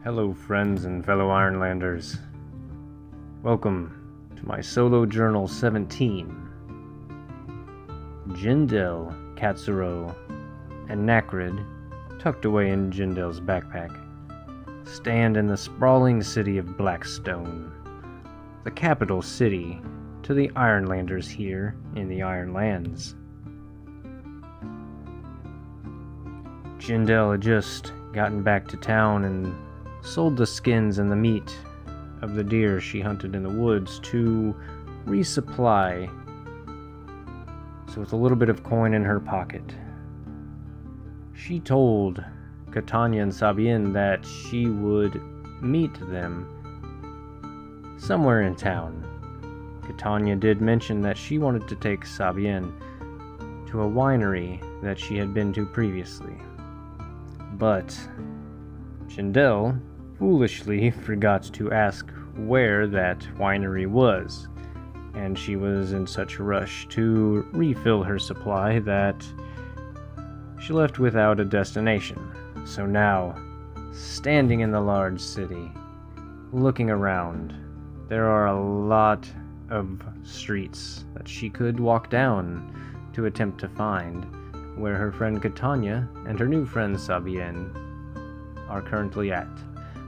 Hello friends and fellow Ironlanders. Welcome to my solo journal 17. Jendell, Katsuro, and Nakrid, tucked away in Jendell's backpack, stand in the sprawling city of Blackstone, the capital city to the Ironlanders here in the Ironlands. Jendell had just gotten back to town and sold the skins and the meat of the deer she hunted in the woods to resupply. So with a little bit of coin in her pocket, she told Catania and Sabien that she would meet them somewhere in town. Catania did mention that she wanted to take Sabien to a winery that she had been to previously. But Jendell foolishly forgot to ask where that winery was, and she was in such a rush to refill her supply that she left without a destination. So now, standing in the large city, looking around, there are a lot of streets that she could walk down to attempt to find where her friend Catania and her new friend Sabien are currently at.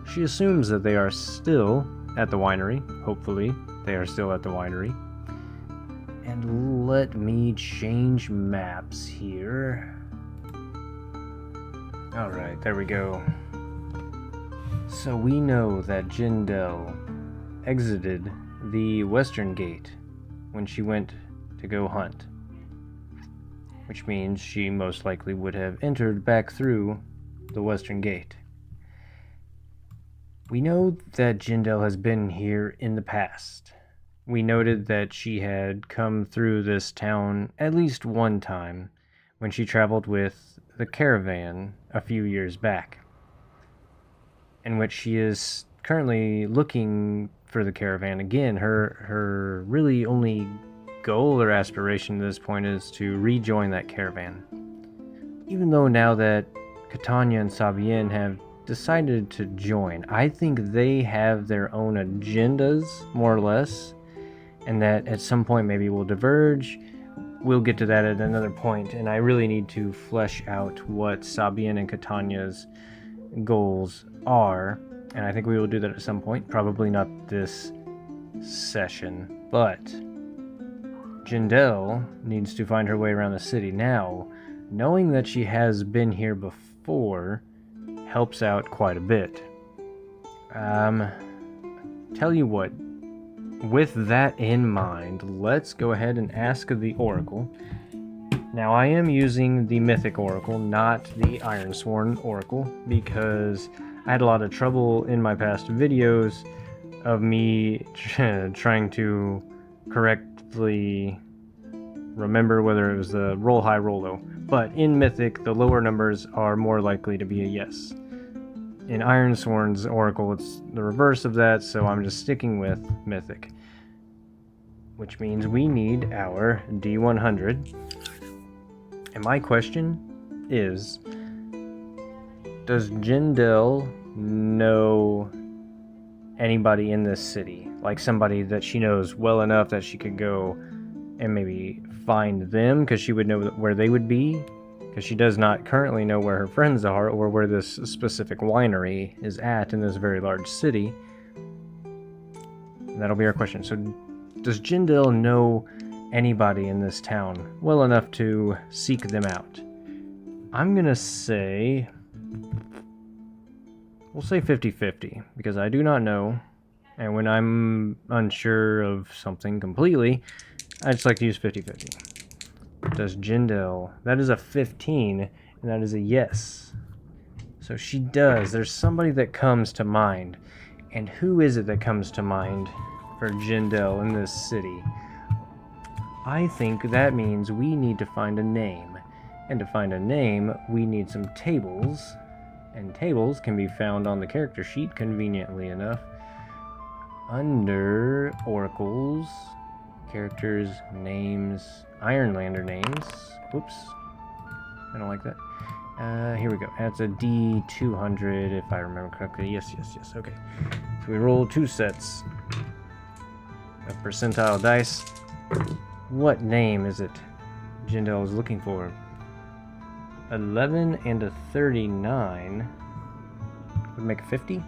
She assumes that they are still at the winery. Hopefully, they are still at the winery. And let me change maps here. Alright, there we go. So we know that Jendell exited the western gate when she went to go hunt, which means she most likely would have entered back through the western gate. We know that Jendell has been here in the past. We noted that she had come through this town at least one time when she traveled with the caravan a few years back, in which she is currently looking for the caravan again. Her really only goal or aspiration at this point is to rejoin that caravan. Even though now that Catania and Sabien have decided to join, I think they have their own agendas, more or less, and that at some point maybe will diverge. We'll get to that at another point, and I really need to flesh out what Sabien and Catania's goals are, and I think we will do that at some point, probably not this session, but Jendell needs to find her way around the city. Now, knowing that she has been here before helps out quite a bit. Tell you what, with that in mind, let's go ahead and ask the Oracle. Now, I am using the Mythic Oracle, not the Ironsworn Oracle, because I had a lot of trouble in my past videos of me trying to correctly remember whether it was the roll high, roll low. But in Mythic, the lower numbers are more likely to be a yes. In Ironsworn's Oracle, it's the reverse of that, so I'm just sticking with Mythic. Which means we need our D100. And my question is, does Jendell know anybody in this city? Like somebody that she knows well enough that she could go and maybe find them, because she would know where they would be? Because she does not currently know where her friends are or where this specific winery is at in this very large city. And that'll be our question. So does Jendell know anybody in this town well enough to seek them out? I'm gonna say, we'll say 50-50, because I do not know, and when I'm unsure of something completely, I just like to use 50-50. Does Jendell? That is a 15, and that is a yes. So she does. There's somebody that comes to mind. And who is it that comes to mind for Jendell in this city? I think that means we need to find a name. And to find a name, we need some tables. And tables can be found on the character sheet, conveniently enough, under Oracles, Characters, Names, Ironlander Names. Whoops. I don't like that. Here we go. That's a D200, if I remember correctly. Yes. Okay. So we roll 2 sets of percentile dice. What name is it Jendell is looking for? 11 and a 39 would make a 50.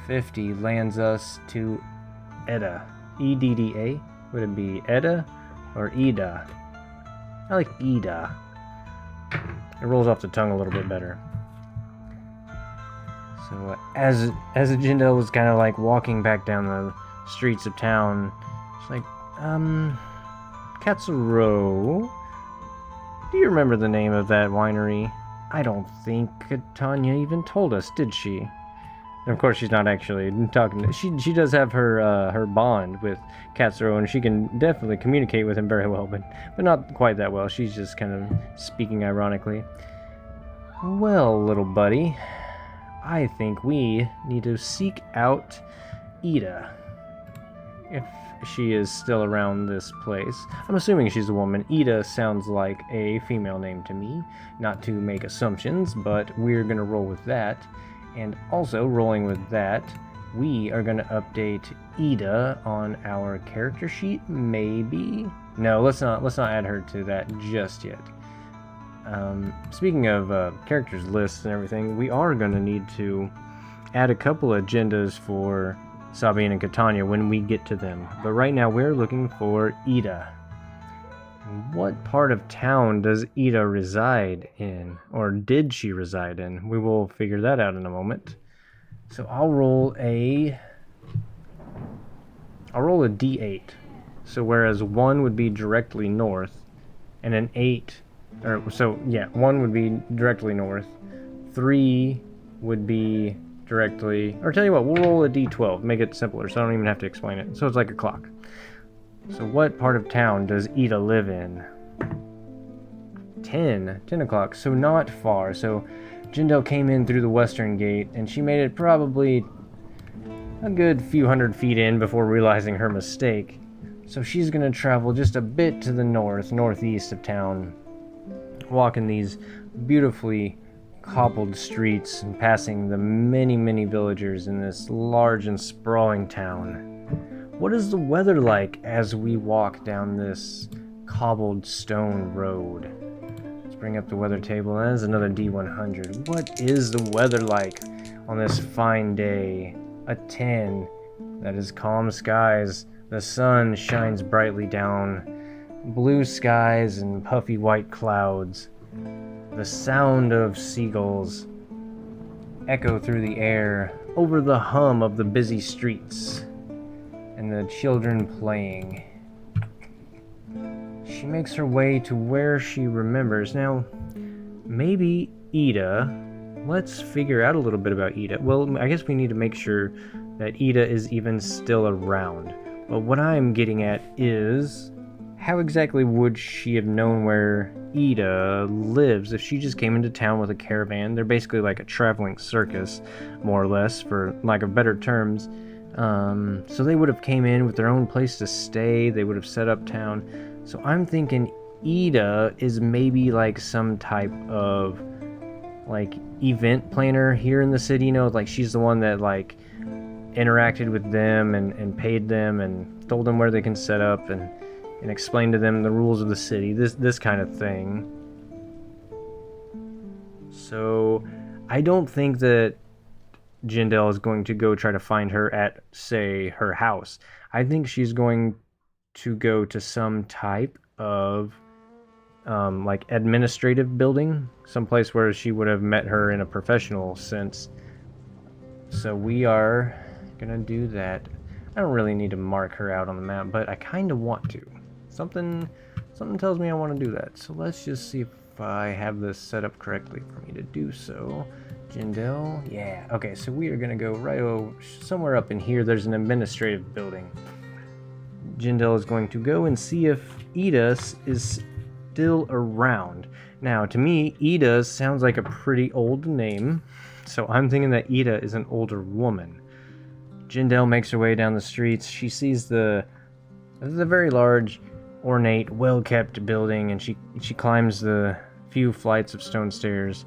50 lands us to Edda. E-D-D-A. Would it be Edda or Ida? I like Ida. It rolls off the tongue a little bit better. So as Jendell was kind of like walking back down the streets of town, it's like, Katsuro, do you remember the name of that winery? I don't think Tanya even told us, did she? And of course, she's not actually talking. She does have her bond with Katsuro, and she can definitely communicate with him very well, but not quite that well. She's just kind of speaking ironically. Well, little buddy, I think we need to seek out Ida, if she is still around this place. I'm assuming she's a woman. Ida sounds like a female name to me. Not to make assumptions, but we're gonna roll with that. And also, rolling with that, we are gonna update Ida on our character sheet, maybe? No, let's not add her to that just yet. Speaking of characters lists and everything, we are gonna need to add a couple agendas for Sabine and Catania when we get to them. But right now we're looking for Ida. What part of town does Ida reside in? Or did she reside in? We will figure that out in a moment. So I'll roll a D8. So whereas 1 would be directly north, and an 1 would be directly north, 3 would be directly, or tell you what, we'll roll a D12, make it simpler so I don't even have to explain it. So it's like a clock. So what part of town does Ida live in? 10 o'clock, so not far. So Jendell came in through the western gate, and she made it probably a good few hundred feet in before realizing her mistake. So she's going to travel just a bit to the northeast of town, walking these beautifully cobbled streets and passing the many villagers in this large and sprawling town. What is the weather like as we walk down this cobbled stone road? Let's bring up the weather table. That is another D100. What is the weather like on this fine day? A 10. That is calm skies. The sun shines brightly down. Blue skies and puffy white clouds. The sound of seagulls echo through the air over the hum of the busy streets and the children playing. She makes her way to where she remembers. Now, maybe Ida. Let's figure out a little bit about Ida. Well, I guess we need to make sure that Ida is even still around. But what I'm getting at is, how exactly would she have known where Ida lives if she just came into town with a caravan? They're basically like a traveling circus, more or less, for lack of better terms. So they would have came in with their own place to stay. They would have set up town. So I'm thinking Ida is maybe like some type of like event planner here in the city. You know, like she's the one that like interacted with them and paid them and told them where they can set up and explain to them the rules of the city, this kind of thing. So I don't think that Jendell is going to go try to find her at, say, her house. I think she's going to go to some type of like administrative building, someplace where she would have met her in a professional sense. So we are gonna do that. I don't really need to mark her out on the map, but I kind of want to. Something tells me I want to do that. So let's just see if I have this set up correctly for me to do so. Jendell, yeah. Okay, so we are gonna go right over somewhere up in here. There's an administrative building. Jendell is going to go and see if Ida is still around. Now, to me, Ida sounds like a pretty old name, so I'm thinking that Ida is an older woman. Jendell makes her way down the streets. She sees the very large, ornate, well-kept building, and she climbs the few flights of stone stairs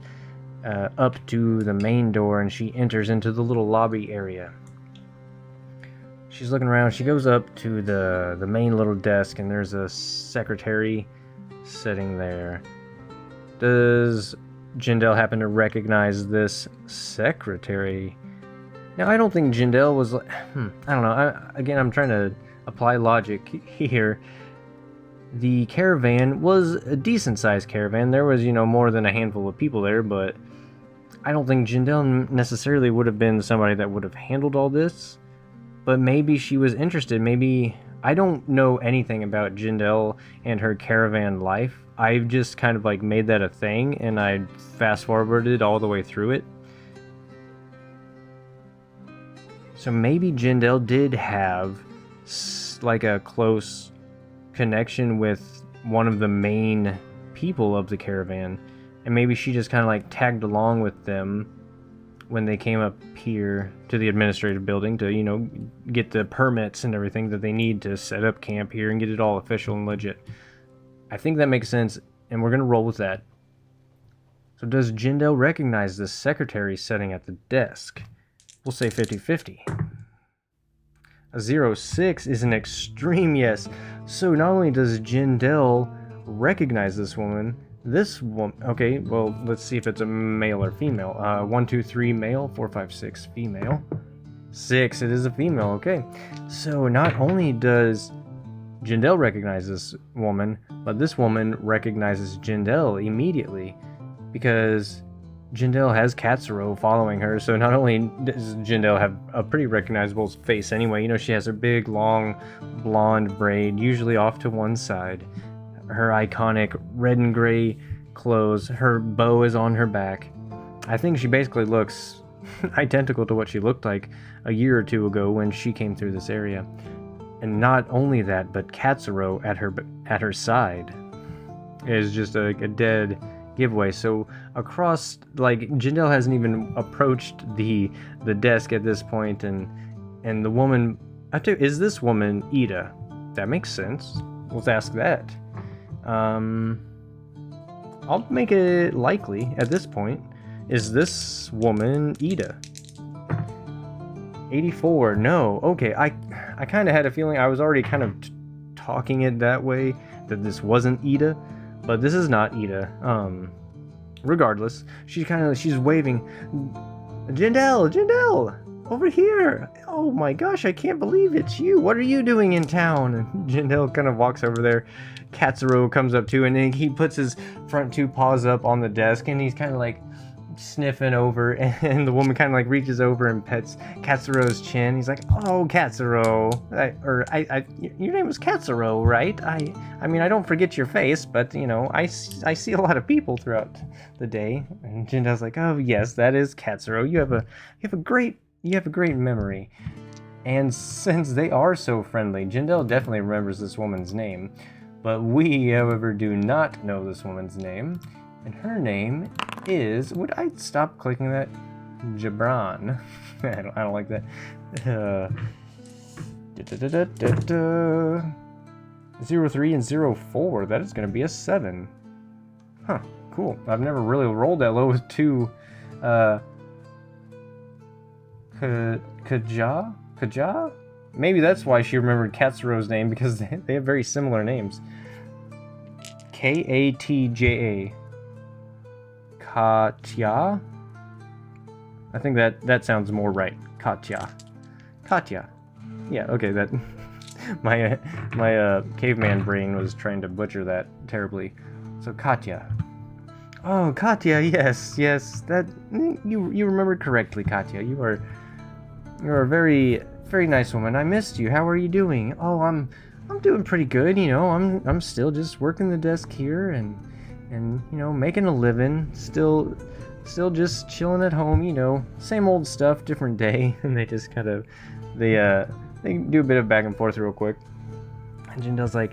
up to the main door, and she enters into the little lobby area. She's looking around. She goes up to the main little desk, and there's a secretary sitting there. Does Jendell happen to recognize this secretary? Now, I don't think Jendell was... I don't know. Again, I'm trying to apply logic here. The caravan was a decent-sized caravan. There was, more than a handful of people there, but I don't think Jendell necessarily would have been somebody that would have handled all this. But maybe she was interested. Maybe... I don't know anything about Jendell and her caravan life. I've just kind of made that a thing, and I fast-forwarded all the way through it. So maybe Jendell did have a close connection with one of the main people of the caravan, and maybe she just kind of tagged along with them when they came up here to the administrative building to, get the permits and everything that they need to set up camp here and get it all official and legit. I think that makes sense, and we're going to roll with that. So does Jendell recognize this secretary sitting at the desk? We'll say 50-50. A 0-6 is an extreme yes. So not only does Jendell recognize this woman, okay, well, let's see if it's a male or female. 1, 2, 3 male, 4, 5, 6 female. 6, it is a female, okay. So not only does Jendell recognize this woman, but this woman recognizes Jendell immediately, because Jendell has Katsuro following her. So not only does Jendell have a pretty recognizable face anyway, she has her big, long, blonde braid, usually off to one side. Her iconic red and gray clothes, her bow is on her back. I think she basically looks identical to what she looked like a year or two ago when she came through this area. And not only that, but Katsuro at her side is just a dead giveaway. So across, Jendell hasn't even approached the desk at this point, and the woman, is this woman Ida? That makes sense. Let's ask that. I'll make it likely at this point. Is this woman Ida? 84, no. Okay, I kind of had a feeling. I was already kind of talking it that way, that this wasn't Ida, but this is not Ida. Regardless, she's waving. Jendell, over here. Oh my gosh, I can't believe it's you. What are you doing in town? And Jendell kind of walks over there. Katsuro comes up too, and then he puts his front two paws up on the desk, and he's kind of sniffing over, and the woman kind of reaches over and pets Katsuro's chin. He's like, "Oh, Katsuro, your name was Katsuro, right? I mean, I don't forget your face, but I see a lot of people throughout the day." And Jendell's like, "Oh yes, that is Katsuro. You have a great memory." And since they are so friendly, Jendell definitely remembers this woman's name, but we, however, do not know this woman's name, and her name is... Would I stop clicking that? Jabran. I don't like that. 03 and 04. That is going to be a 7. Huh. Cool. I've never really rolled that low with 2. Kaja? Maybe that's why she remembered Katsuro's name, because they have very similar names. Katja. Katya? I think that sounds more right. Katya. Yeah, okay, that... my caveman brain was trying to butcher that terribly. So, Katya. Oh, Katya, yes, that... You remembered correctly, Katya. You're a very, very nice woman. I missed you. How are you doing? Oh, I'm doing pretty good, I'm still just working the desk here and making a living, still just chilling at home, same old stuff, different day. And they just kind of, they do a bit of back and forth real quick. And Jendell's like,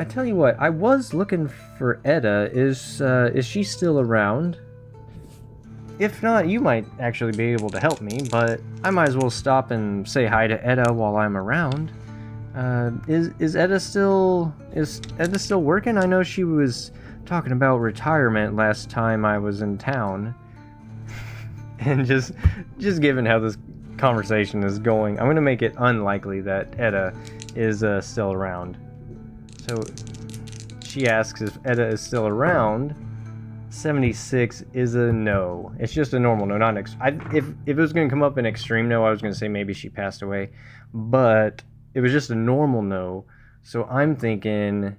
I tell you what, I was looking for Edda. Is she still around? If not, you might actually be able to help me, but I might as well stop and say hi to Edda while I'm around. Is Edda still working? I know she was talking about retirement last time I was in town. And just given how this conversation is going, I'm going to make it unlikely that Edda is still around. So she asks if Edda is still around. 76 is a no. It's just a normal no, not an if it was going to come up an extreme no, I was going to say maybe she passed away. But it was just a normal no. So I'm thinking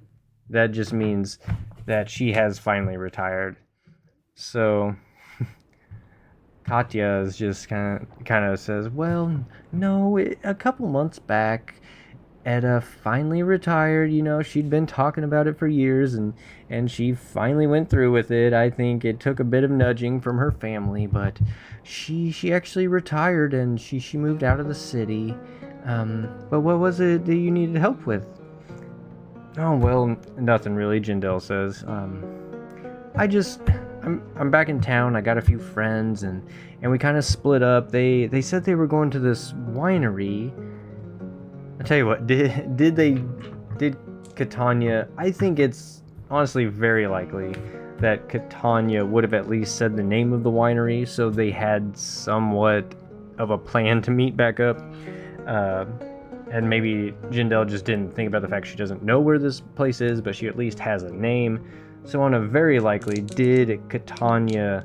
that just means that she has finally retired. So Katya is just kind of says, well, no, a couple months back, Edda finally retired. You know, she'd been talking about it for years, and she finally went through with it. I think it took a bit of nudging from her family, but she actually retired, and she moved out of the city. But what was it that you needed help with? Oh, well, nothing really, Jendell says. I'm back in town. I got a few friends, and we kind of split up. They said they were going to this winery. I tell you what, did Catania? I think it's honestly very likely that Catania would have at least said the name of the winery, so they had somewhat of a plan to meet back up. And maybe Jendell just didn't think about the fact she doesn't know where this place is, but she at least has a name. So on a very likely, did Catania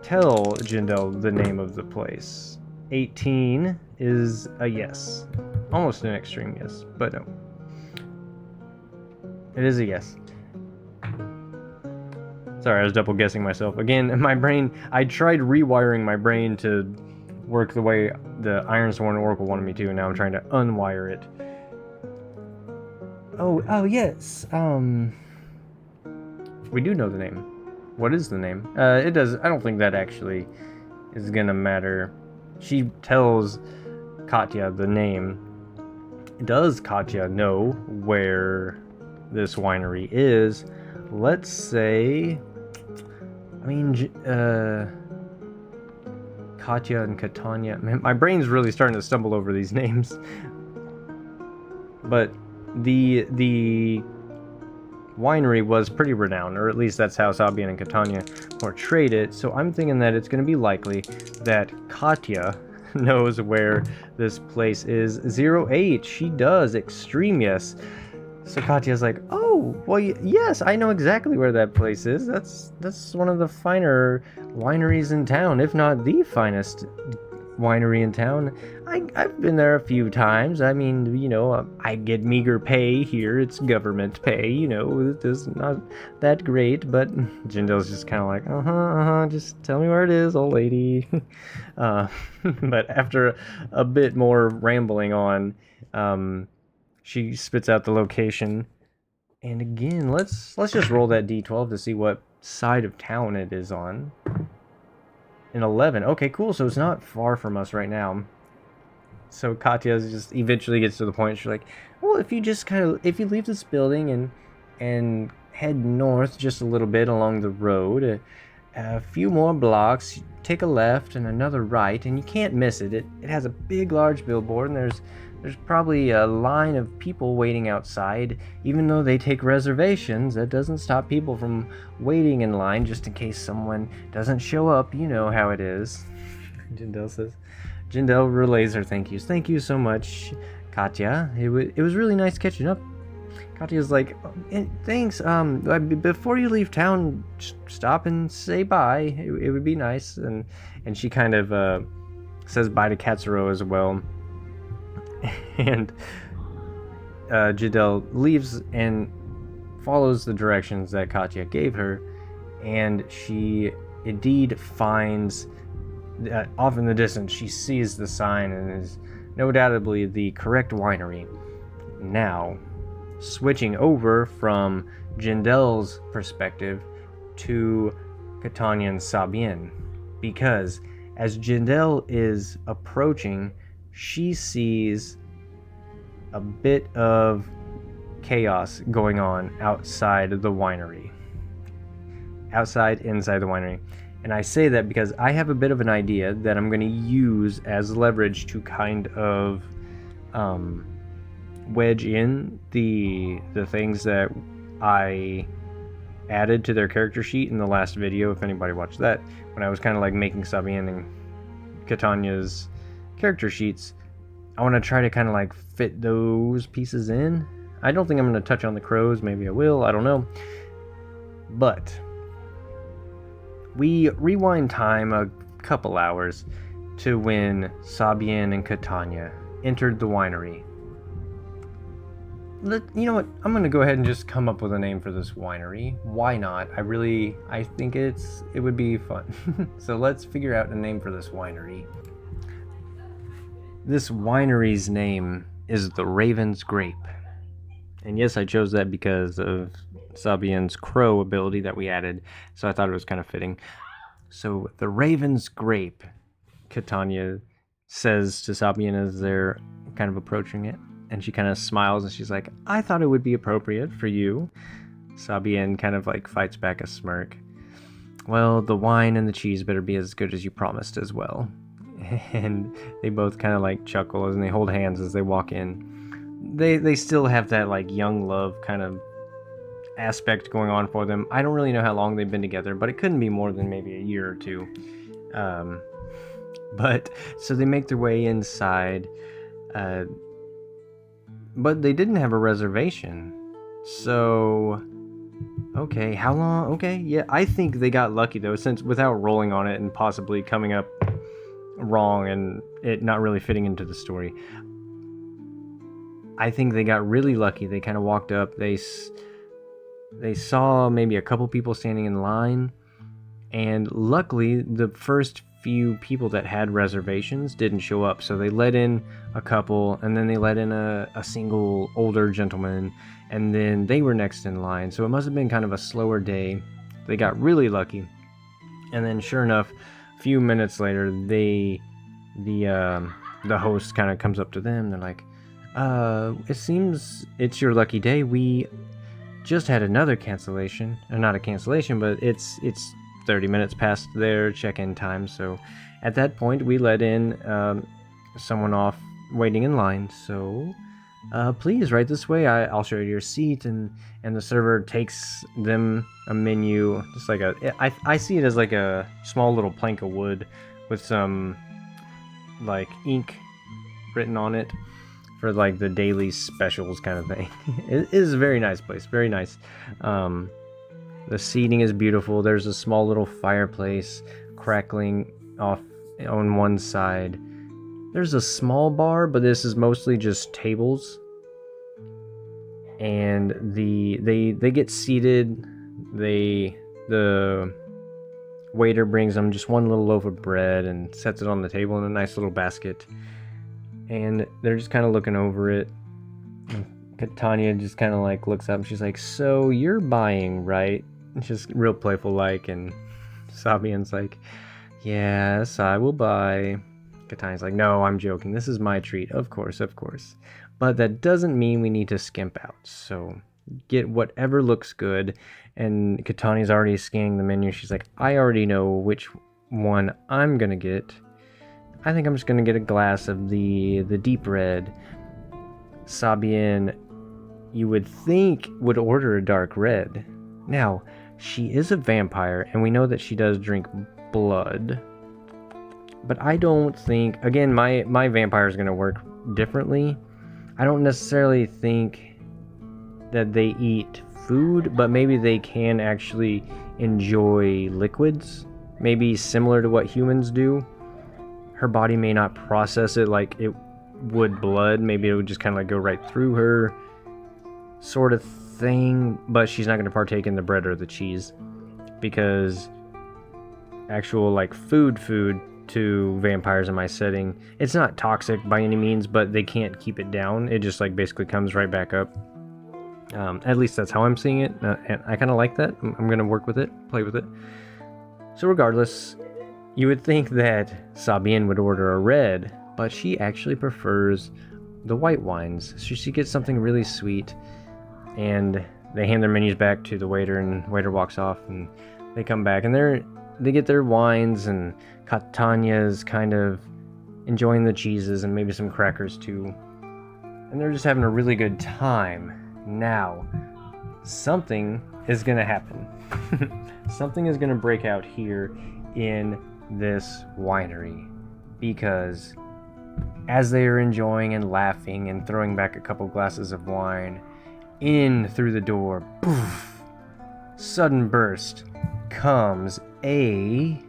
tell Jendell the name of the place? 18 is a yes. Almost an extreme yes, but no. It is a yes. Sorry, I was double guessing myself. Again, my brain, I tried rewiring my brain to work the way the Ironsworn Oracle wanted me to, and now I'm trying to unwire it. Oh yes. We do know the name. What is the name? I don't think that actually is gonna matter. She tells Katya the name. Does Katya know where this winery is? Let's say, Katya and Catania. Man, my brain's really starting to stumble over these names. But the winery was pretty renowned, or at least that's how Sabian and Catania portrayed it. So I'm thinking that it's going to be likely that Katya knows where this place is. 08, she does. Extreme yes. So Katya's like, oh, well, yes, I know exactly where that place is. That's one of the finer wineries in town, if not the finest winery in town. I've been there a few times. I mean, you know, I get meager pay here. It's government pay, you know. It's not that great, but Jendell's just kind of like, just tell me where it is, old lady. But after a bit more rambling on, she spits out the location. And again, let's just roll that d12 to see what side of town it is on. An 11. Okay, cool. So it's not far from us right now. So Katya just eventually gets to the point. She's like, well, if you leave this building and head north just a little bit along the road, a few more blocks, take a left and another right, and you can't miss it. It has a big, large billboard, and there's probably a line of people waiting outside. Even though they take reservations, that doesn't stop people from waiting in line just in case someone doesn't show up. You know how it is. Jendell relays her thank yous. Thank you so much, Katya. It was really nice catching up. Katya's like, thanks. Before you leave town, stop and say bye. It would be nice. And she kind of says bye to Katsuro as well. And Jendell leaves and follows the directions that Katya gave her, and she indeed finds that off in the distance she sees the sign and is no doubtably the correct winery. Now, switching over from Jendell's perspective to Catania and Sabien, because as Jendell is approaching, she sees a bit of chaos going on outside the winery. Inside the winery. And I say that because I have a bit of an idea that I'm going to use as leverage to kind of wedge in the things that I added to their character sheet in the last video, if anybody watched that, when I was kind of like making Sabian and Catania's character sheets. I want to try to kind of like fit those pieces in. I don't think I'm going to touch on the crows. Maybe I will. I don't know. But we rewind time a couple hours to when Sabian and Catania entered the winery. You know what? I'm going to go ahead and just come up with a name for this winery. Why not? I think it would be fun. So let's figure out a name for this winery. This winery's name is the Raven's Grape. And yes, I chose that because of Sabian's crow ability that we added, so I thought it was kind of fitting. So the Raven's Grape, Catania says to Sabian as they're kind of approaching it, and she kind of smiles and she's like, I thought it would be appropriate for you. Sabian kind of like fights back a smirk. Well, the wine and the cheese better be as good as you promised as well. And they both kind of like chuckle and they hold hands as they walk in. They still have that like young love kind of aspect going on for them. I don't really know how long they've been together, but it couldn't be more than maybe a year or two. But so they make their way inside, but they didn't have a reservation. So okay, how long? Okay, yeah, I think they got lucky though, since without rolling on it and possibly coming up wrong and it not really fitting into the story. I think they got really lucky. They kind of walked up. They saw maybe a couple people standing in line, and luckily the first few people that had reservations didn't show up. So they let in a couple, and then they let in a single older gentleman, and then they were next in line. So it must have been kind of a slower day. They got really lucky, and then sure enough, a few minutes later, the host kind of comes up to them. They're like, it seems it's your lucky day. We just had another cancellation. Not a cancellation, but it's 30 minutes past their check-in time. So at that point, we let in someone off waiting in line. So please, right this way. I'll show you your seat. And the server takes them a menu. Just like I see it as like a small little plank of wood with some like ink written on it for like the daily specials kind of thing. It is a very nice place, very nice. The seating is beautiful. There's a small little fireplace crackling off on one side. There's a small bar, but this is mostly just tables. And they get seated. The waiter brings them just one little loaf of bread and sets it on the table in a nice little basket. And they're just kind of looking over it. Catania just kind of like looks up and she's like, so you're buying, right? It's just real playful like, and Sabian's like, yes, I will buy. Catania's like, no, I'm joking. This is my treat. Of course. But that doesn't mean we need to skimp out. So get whatever looks good. And Catania's already scanning the menu. She's like, I already know which one I'm going to get. I think I'm just going to get a glass of the deep red. Sabian, you would think, would order a dark red. Now, she is a vampire, and we know that she does drink blood. But I don't think, again, my vampire is going to work differently. I don't necessarily think that they eat food, but maybe they can actually enjoy liquids. Maybe similar to what humans do. Her body may not process it like it would blood. Maybe it would just kind of like go right through her sort of thing. But she's not going to partake in the bread or the cheese. Because actual like food to vampires in my setting, it's not toxic by any means, but they can't keep it down. It just like basically comes right back up. At least that's how I'm seeing it. And I kind of like that. I'm going to work with it, play with it. So regardless, you would think that Sabian would order a red, but she actually prefers the white wines. So she gets something really sweet, and they hand their menus back to the waiter, and the waiter walks off, and they come back, and they get their wines, and Catania's kind of enjoying the cheeses and maybe some crackers too. And they're just having a really good time. Now, something is gonna happen. Something is gonna break out here in this winery, because as they are enjoying and laughing and throwing back a couple glasses of wine, in through the door, poof, sudden burst, comes a,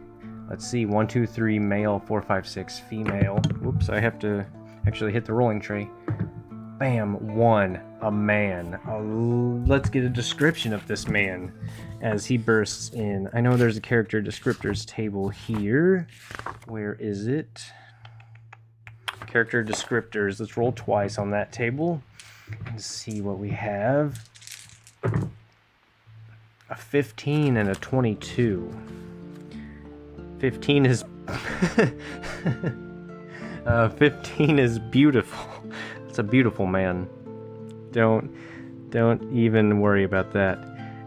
let's see, 1, 2, 3, male, 4, 5, 6, female. Whoops, I have to actually hit the rolling tray. Bam, 1, a man. Let's get a description of this man as he bursts in. I know there's a character descriptors table here. Where is it? Character descriptors. Let's roll twice on that table and see what we have. A 15 and a 22. 15 is 15 is beautiful. It's a beautiful man. Don't even worry about that.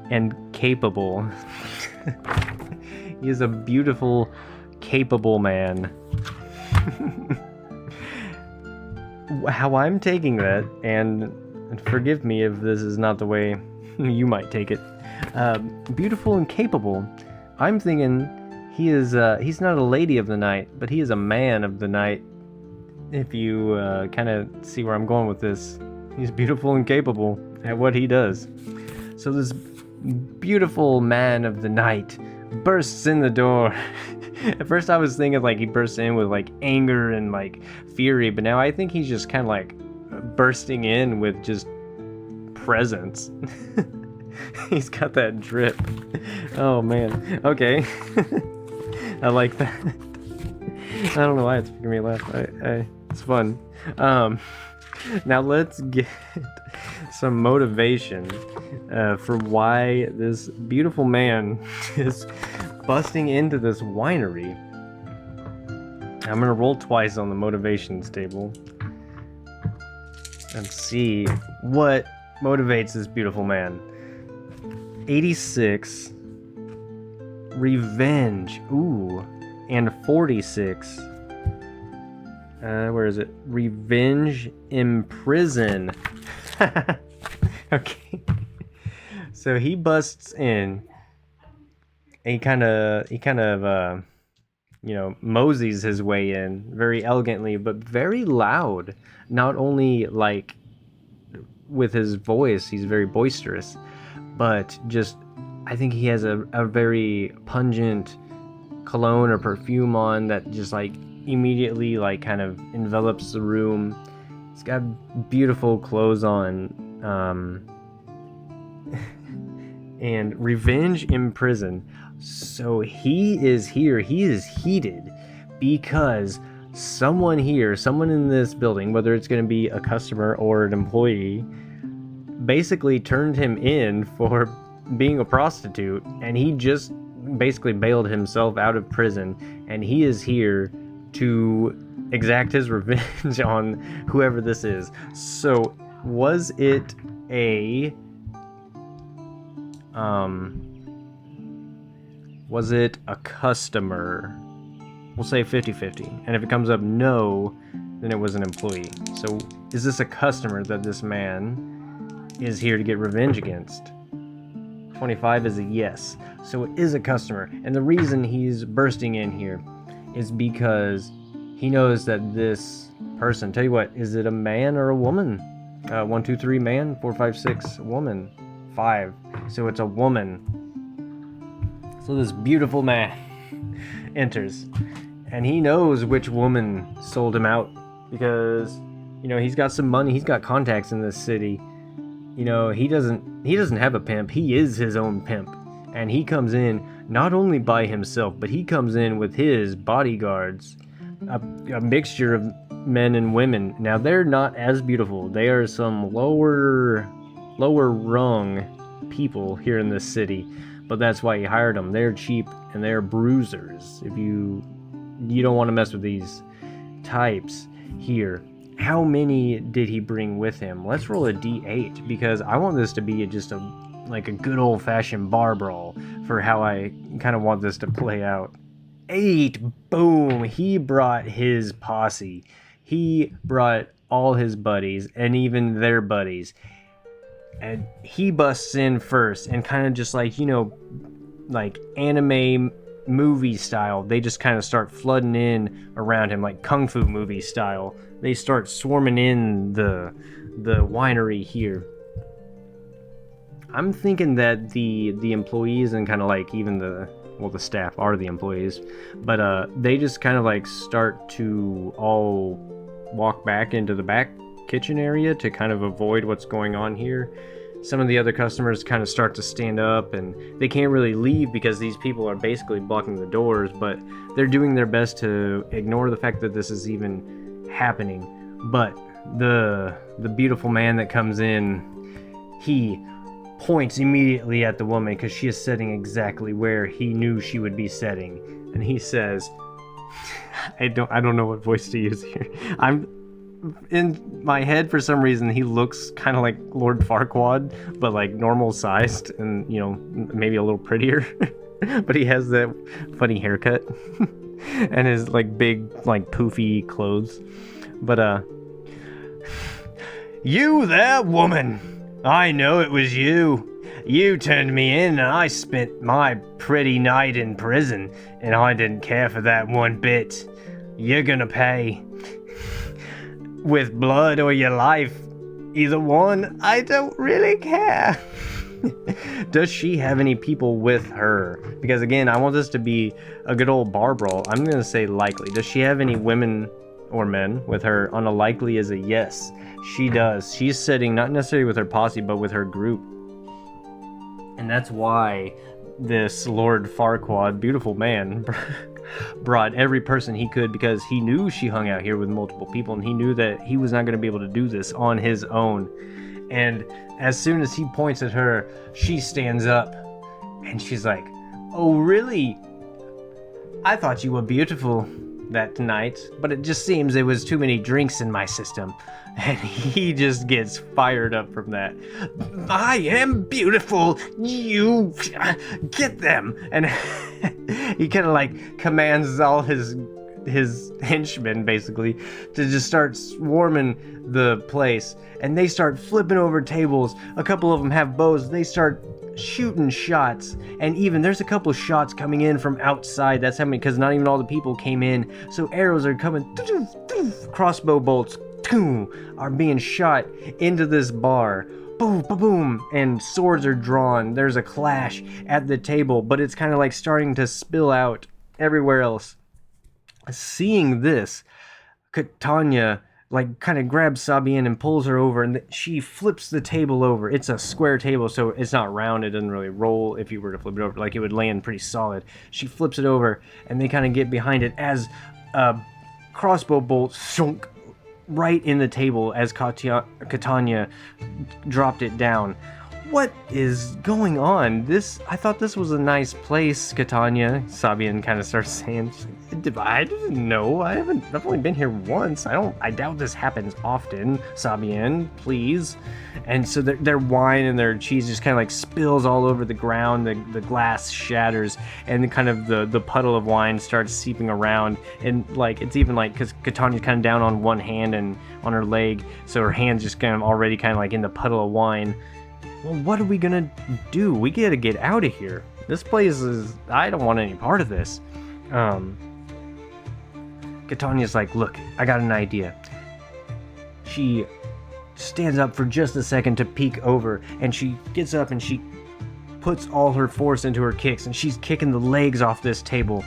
And capable. He is a beautiful, capable man. How I'm taking that, and forgive me if this is not the way you might take it. Beautiful and capable. I'm thinking he is. He's not a lady of the night, but he is a man of the night. If you kind of see where I'm going with this, he's beautiful and capable at what he does. So this beautiful man of the night bursts in the door. At first I was thinking like he bursts in with like anger and like fury, but now I think he's just kind of like bursting in with just presence. He's got that drip. Oh man. Okay. I like that. I don't know why it's making me laugh. It's fun. Now let's get some motivation for why this beautiful man is busting into this winery. I'm gonna roll twice on the motivations table and see what motivates this beautiful man. 86, revenge, ooh, and 46. Where is it? Revenge, imprison. Okay. So he busts in. And he kind of, moseys his way in very elegantly, but very loud. Not only like with his voice, he's very boisterous, but just, I think he has a very pungent cologne or perfume on that just like immediately like kind of envelops the room. He's got beautiful clothes on, and revenge in prison. So he is here, he is heated because someone in this building, whether it's going to be a customer or an employee, basically turned him in for being a prostitute, and he just basically bailed himself out of prison, and he is here to exact his revenge on whoever this is. So was it a customer? We'll say 50-50. And if it comes up no, then it was an employee. So is this a customer that this man is here to get revenge against? 25 is a yes. So it is a customer. And the reason he's bursting in here is because he knows that this person, tell you what, is it a man or a woman? 1, 2, 3 man, 4, 5, 6 woman, 5. So it's a woman. So this beautiful man enters, and he knows which woman sold him out because, he's got some money, he's got contacts in this city. He doesn't have a pimp, he is his own pimp. And he comes in not only by himself, but he comes in with his bodyguards, a mixture of men and women. Now they're not as beautiful. They are some lower rung people here in this city, but that's why he hired them. They're cheap and they're bruisers. If you don't want to mess with these types here. How many did he bring with him? Let's roll a d8 because I want this to be just a good old-fashioned bar brawl for how I kind of want this to play out. 8, boom, he brought his posse. He brought all his buddies and even their buddies. And he busts in first and kind of just like, you know, like anime movie style. They just kind of start flooding in around him like kung fu movie style. They start swarming in the winery here. I'm thinking that the employees and kind of like even the staff are the employees, but they just kind of like start to all walk back into the back kitchen area to kind of avoid what's going on here. Some of the other customers kind of start to stand up, and they can't really leave because these people are basically blocking the doors, but they're doing their best to ignore the fact that this is even happening. But the beautiful man that comes in, he points immediately at the woman because she is sitting exactly where he knew she would be sitting, and he says, I don't know what voice to use here. I'm in my head, for some reason, he looks kind of like Lord Farquaad, but like normal sized and, you know, maybe a little prettier. But he has that funny haircut and his like big, like poofy clothes. But, you there, woman. I know it was you. You turned me in and I spent my pretty night in prison, and I didn't care for that one bit. You're gonna pay. With blood or your life. Either one, I don't really care. Does she have any people with her? Because again, I want this to be a good old bar brawl. I'm going to say likely. Does she have any women or men with her? On a likely is a yes. She does. She's sitting not necessarily with her posse, but with her group. And that's why this Lord Farquaad, beautiful man, brought every person he could, because he knew she hung out here with multiple people, and he knew that he was not going to be able to do this on his own. And as soon as he points at her, she stands up and she's like, "Oh, really? I thought you were beautiful that night, but it just seems there was too many drinks in my system." And he just gets fired up from that. "I am beautiful. You get them." And he kind of like commands all his henchmen basically to just start swarming the place, and they start flipping over tables. A couple of them have bows. They start shooting shots, and even there's a couple of shots coming in from outside. That's happening because not even all the people came in, so arrows are coming. Crossbow bolts are being shot into this bar. Boom, boom, boom, and swords are drawn. There's a clash at the table, but it's kind of like starting to spill out everywhere else. Seeing this, Catania like kind of grabs Sabian and pulls her over, and she flips the table over. It's a square table, so it's not round. It doesn't really roll if you were to flip it over. Like, it would land pretty solid. She flips it over, and they kind of get behind it as a crossbow bolt shunk right in the table as Catania dropped it down. What is going on? I thought this was a nice place, Catania. Sabian kind of starts saying, "I didn't know. I've only been here once. I doubt this happens often. Sabian, please." And so their wine and their cheese just kind of like spills all over the ground. The glass shatters, and kind of the puddle of wine starts seeping around. And like, it's even like, because Catania's kind of down on one hand and on her leg, so her hand's just kind of already kind of like in the puddle of wine. Well, what are we gonna do? We gotta get out of here. This place I don't want any part of this. Catania's like, "Look, I got an idea." She stands up for just a second to peek over, and she gets up and she puts all her force into her kicks, and she's kicking the legs off this table.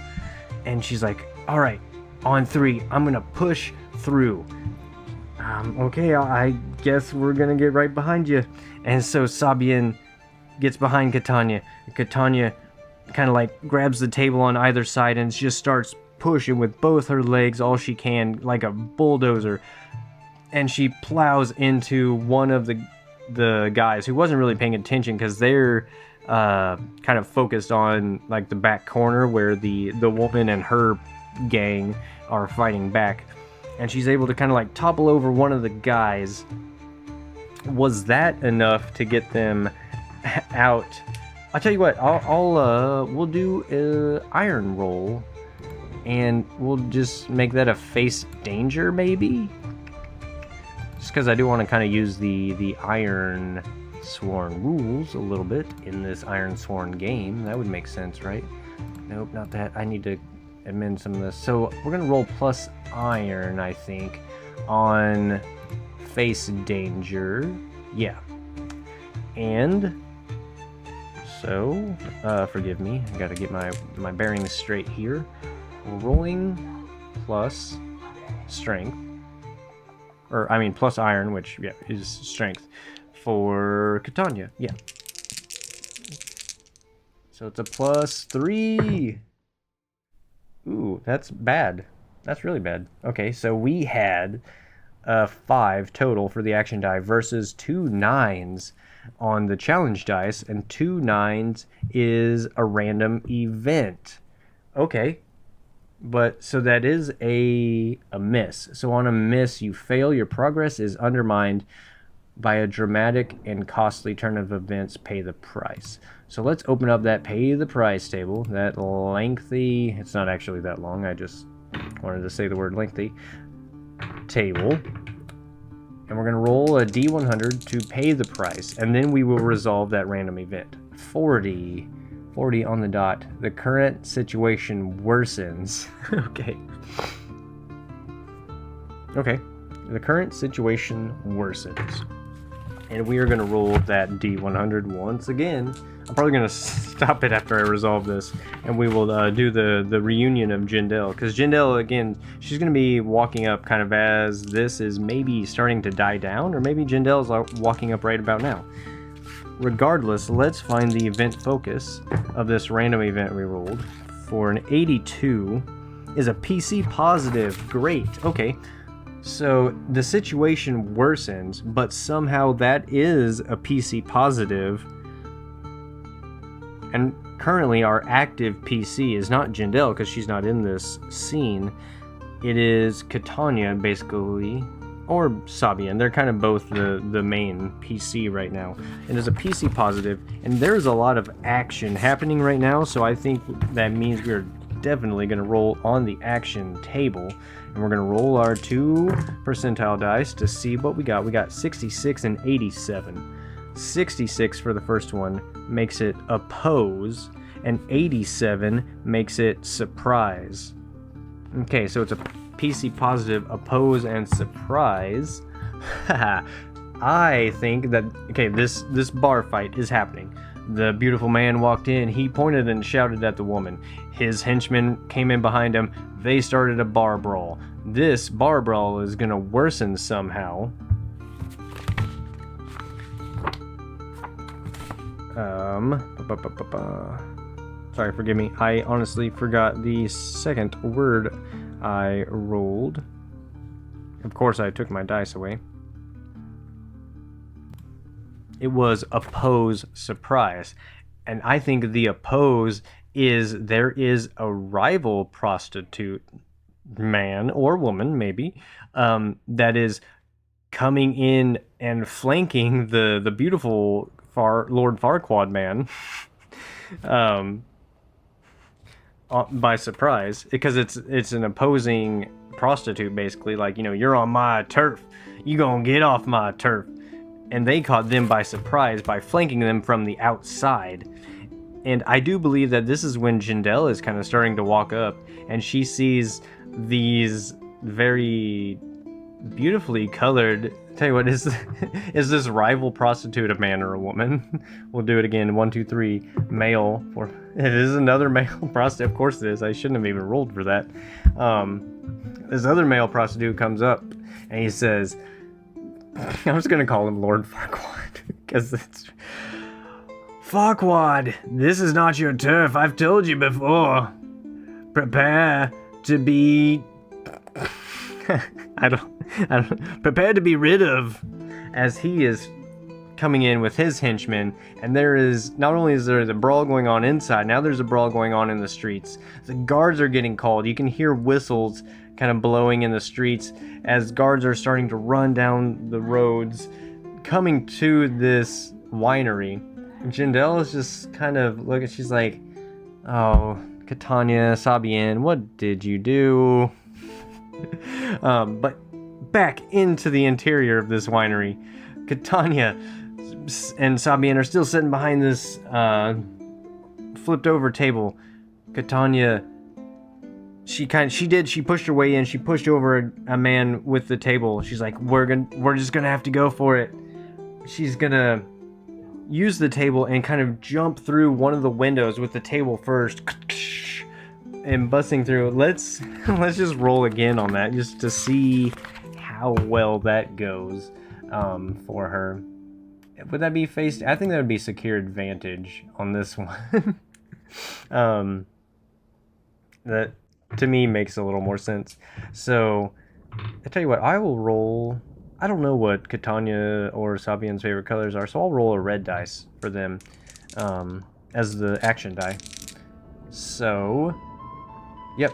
And she's like, "All right, on 3, I'm gonna push through." Okay, I guess we're gonna get right behind you. And so Sabian gets behind Catania. Catania kind of like grabs the table on either side and just starts pushing with both her legs all she can, like a bulldozer. And she plows into one of the guys who wasn't really paying attention, because they're kind of focused on like the back corner where the woman and her gang are fighting back. And she's able to kind of like topple over one of the guys. Was that enough to get them out? I'll tell you what, we'll do an iron roll, and we'll just make that a face danger, maybe? Just because I do want to kind of use the iron Ironsworn rules a little bit in this Ironsworn game. That would make sense, right? Nope, not that. I need to amend some of this. So we're going to roll plus iron, I think, on face danger. Yeah. And so, forgive me. I got to get my bearings straight here. Rolling plus strength. Or, I mean, plus iron, which, yeah, is strength for Catania. Yeah. So it's a +3. Ooh, that's bad. That's really bad. Okay, so we had 5 total for the action die versus 2 9s on the challenge dice, and 2 9s is a random event. Okay. But, so that is a miss. So on a miss, you fail. Your progress is undermined by a dramatic and costly turn of events. Pay the price. So let's open up that pay the price table. That lengthy, it's not actually that long. I just wanted to say the word lengthy. Table. And we're going to roll a D100 to pay the price. And then we will resolve that random event. 40 on the dot. The current situation worsens. Okay. The current situation worsens. And we are going to roll that D100 once again. I'm probably going to stop it after I resolve this. And we will do the reunion of Jendell. Because Jendell, again, she's going to be walking up kind of as this is maybe starting to die down. Or maybe Jendell's walking up right about now. Regardless, let's find the event focus of this random event we rolled. For an 82 is a PC positive. Great. Okay. So the situation worsens, but somehow that is a PC positive. And currently our active PC is not Jendell because she's not in this scene. It is Catania, basically. Or Sabian. They're kind of both the main PC right now. And there's a PC positive, and there's a lot of action happening right now, so I think that means we're definitely going to roll on the action table. And we're going to roll our 2 percentile dice to see what we got. We got 66 and 87. 66 for the first one makes it oppose, and 87 makes it surprise. Okay, so it's a PC positive, oppose, and surprise. I think that, okay, this bar fight is happening. The beautiful man walked in, he pointed and shouted at the woman. His henchmen came in behind him, they started a bar brawl. This bar brawl is gonna worsen somehow. Sorry, forgive me. I honestly forgot the second word I rolled. Of course, I took my dice away. It was oppose surprise. And I think the oppose is there is a rival prostitute man or woman, maybe, that is coming in and flanking the beautiful Lord Farquaad man. By surprise, because it's an opposing prostitute, basically, like, you know, you're on my turf, you gonna get off my turf. And they caught them by surprise by flanking them from the outside. And I do believe that this is when Jendell is kind of starting to walk up, and she sees these very beautifully colored, tell you what, is this rival prostitute a man or a woman? We'll do it again. 1 2 3 male. It is another male prostitute. Of course it is. I shouldn't have even rolled for that. This other male prostitute comes up and he says, I'm just gonna call him Lord Farquaad because it's Farquaad, this is not your turf. I've told you before. Prepare to be I don't prepare to be rid of, as he is coming in with his henchmen. And there is, not only is there the brawl going on inside, now there's a brawl going on in the streets. The guards are getting called. You can hear whistles kind of blowing in the streets as guards are starting to run down the roads coming to this winery. Jendell is just kind of looking, she's like, oh, Catania, Sabian, what did you do? But back into the interior of this winery, Catania and Sabian are still sitting behind this flipped over table. Catania, she pushed her way in. She pushed over a man with the table. She's like, we're just gonna have to go for it. She's gonna use the table and kind of jump through one of the windows with the table first, and busting through. Let's just roll again on that just to see how well that goes for her. Would that be faced? I think that would be secure advantage on this one. That to me makes a little more sense. So I tell you what, I will roll. I don't know what Catania or Sabian's favorite colors are, so I'll roll a red dice for them as the action die. So, yep,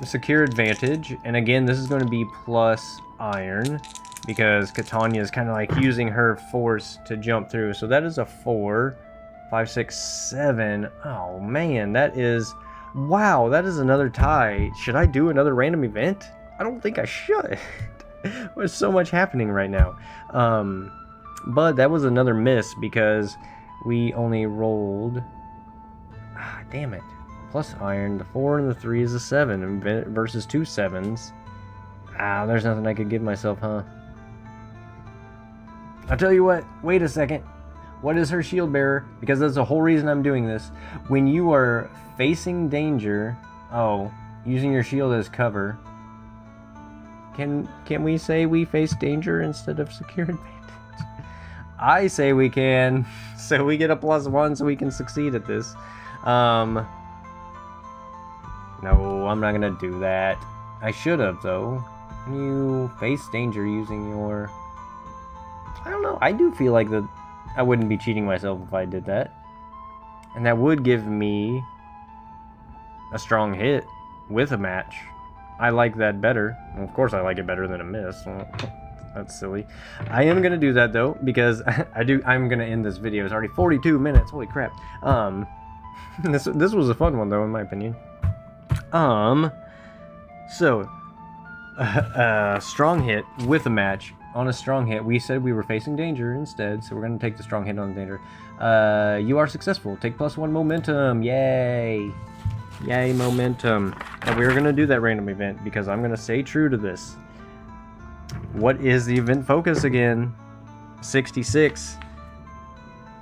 secure advantage. And again, this is going to be plus iron, because Catania is kind of like using her force to jump through. So that is a 4, 5, 6, 7. Oh man, that is... Wow, that is another tie. Should I do another random event? I don't think I should. There's so much happening right now. But that was another miss because we only rolled... damn it. Plus iron. The 4 and the 3 is a 7 versus 2 7s. There's nothing I could give myself, huh? I'll tell you what. Wait a second. What is her shield bearer? Because that's the whole reason I'm doing this. When you are facing danger... Oh, using your shield as cover. Can we say we face danger instead of secure advantage? I say we can. So we get a +1 so we can succeed at this. No, I'm not gonna do that. I should have, though. Can you face danger using your... I don't know. I do feel like that I wouldn't be cheating myself if I did that. And that would give me a strong hit with a match. I like that better. Well, of course I like it better than a miss. That's silly. I am going to do that, though, because I'm going to end this video. It's already 42 minutes. Holy crap. This was a fun one, though, in my opinion. So, strong hit with a match. On a strong hit, we said we were facing danger instead, so we're going to take the strong hit on the danger. You are successful. Take +1 momentum. Yay. Yay, momentum. And we're going to do that random event because I'm going to stay true to this. What is the event focus again? 66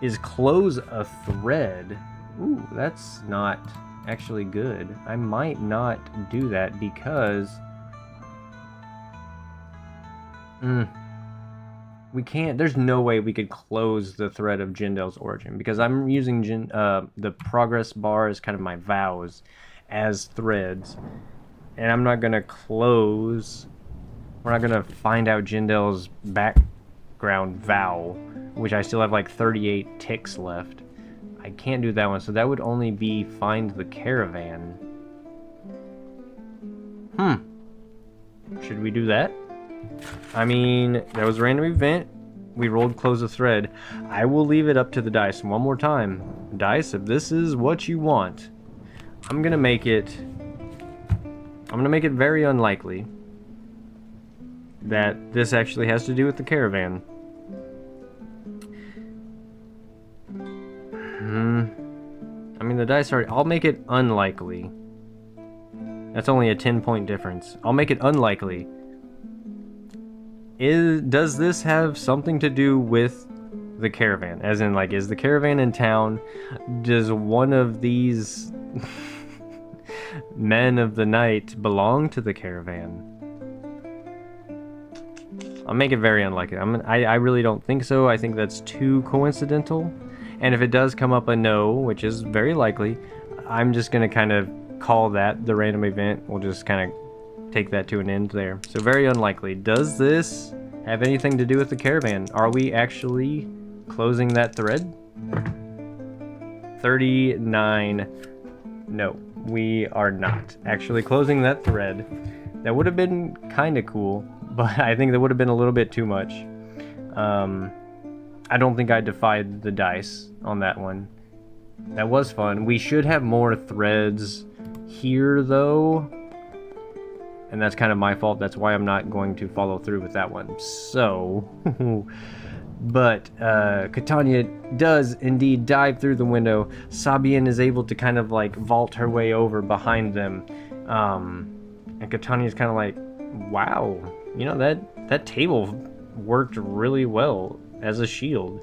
is close a thread. Ooh, that's not actually good. I might not do that because... we can't... There's no way we could close the thread of Jendell's origin because I'm using the progress bar as kind of my vows as threads. And I'm not going to close... We're not going to find out Jendell's background vow, which I still have like 38 ticks left. I can't do that one, so that would only be find the caravan. Should we do that? I mean, that was a random event. We rolled close a thread. I will leave it up to the dice one more time. Dice, if this is what you want, I'm gonna make it very unlikely that this actually has to do with the caravan. I mean, the dice are... I'll make it unlikely. That's only a 10-point difference. I'll make it unlikely. Does this have something to do with the caravan? As in, like, is the caravan in town? Does one of these men of the night belong to the caravan? I'll make it very unlikely. I really don't think so. I think that's too coincidental. And if it does come up a no, which is very likely, I'm just going to kind of call that the random event. We'll just kind of take that to an end there. So very unlikely. Does this have anything to do with the caravan? Are we actually closing that thread? 39. No, we are not actually closing that thread. That would have been kind of cool, but I think that would have been a little bit too much. I don't think I defied the dice on that one. That was fun. We should have more threads here, though. And that's kind of my fault. That's why I'm not going to follow through with that one. So, But Catania does indeed dive through the window. Sabian is able to kind of like vault her way over behind them. And Catania's kind of like, wow, you know, that table worked really well as a shield.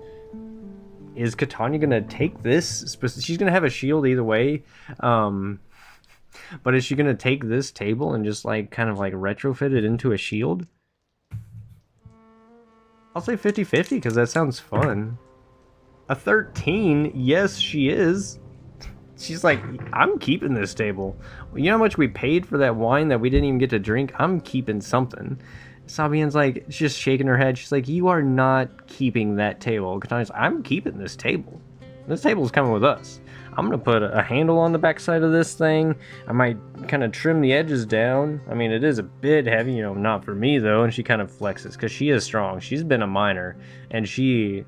Is Catania gonna take this? She's gonna have a shield either way. But is she gonna take this table and just like kind of like retrofit it into a shield? I'll say 50-50 because that sounds fun. A 13? Yes, she is. She's like, I'm keeping this table. You know how much we paid for that wine that we didn't even get to drink? I'm keeping something. Sabian's like, just shaking her head. She's like, you are not keeping that table. Katania's like, I'm keeping this table. This table's coming with us. I'm going to put a handle on the backside of this thing. I might kind of trim the edges down. I mean, it is a bit heavy, you know, not for me, though. And she kind of flexes because she is strong. She's been a miner, and she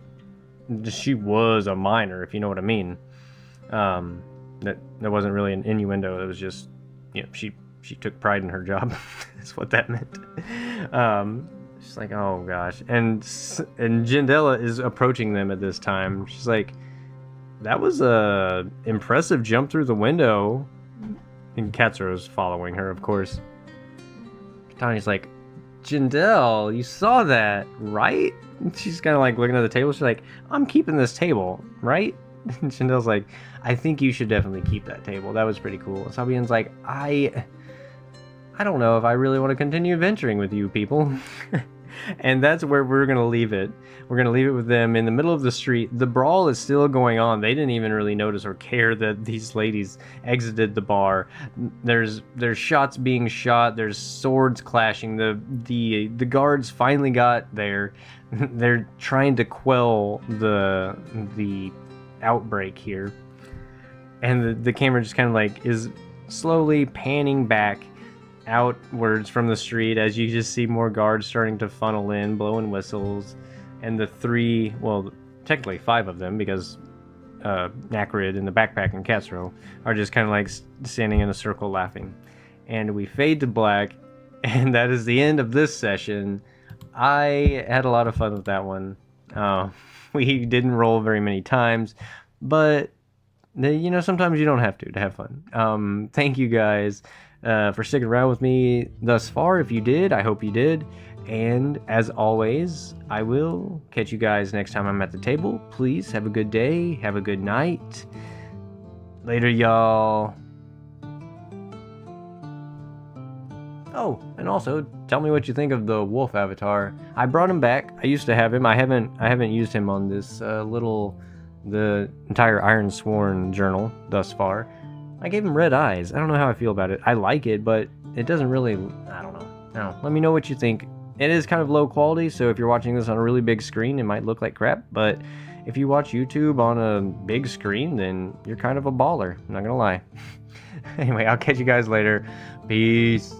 was a miner, if you know what I mean. That wasn't really an innuendo. It was just, you know, she took pride in her job. That's what that meant. She's like, oh, gosh. And Jendell is approaching them at this time. She's like, that was a impressive jump through the window. And Katsuro's following her, of course. Tani's like, Jendell, you saw that, right? And she's kind of like looking at the table. She's like, I'm keeping this table, right? And Jendell's like, I think you should definitely keep that table. That was pretty cool. Sabian's like, I don't know if I really want to continue adventuring with you people. And that's where we're going to leave it. We're going to leave it with them in the middle of the street. The brawl is still going on. They didn't even really notice or care that these ladies exited the bar. There's shots being shot. There's swords clashing. The guards finally got there. They're trying to quell the outbreak here. And the camera just kind of like is slowly panning back outwards from the street as you just see more guards starting to funnel in, blowing whistles, and the three, well, technically 5 of them, because Nacrid and the backpack and Katsuro are just kind of like standing in a circle laughing. And we fade to black, and that is the end of this session. I had a lot of fun with that one. We didn't roll very many times, but you know, sometimes you don't have to have fun. Thank you guys for sticking around with me thus far. If you did, I hope you did. And as always, I will catch you guys next time I'm at the table. Please have a good day. Have a good night. Later, y'all. Oh, and also tell me what you think of the wolf avatar. I brought him back. I used to have him. I haven't used him on this the entire Ironsworn journal thus far. I gave him red eyes. I don't know how I feel about it. I like it, but it doesn't really, I don't know. Let me know what you think. It is kind of low quality, so if you're watching this on a really big screen, it might look like crap, but if you watch YouTube on a big screen, then you're kind of a baller. I'm not gonna lie. Anyway, I'll catch you guys later. Peace.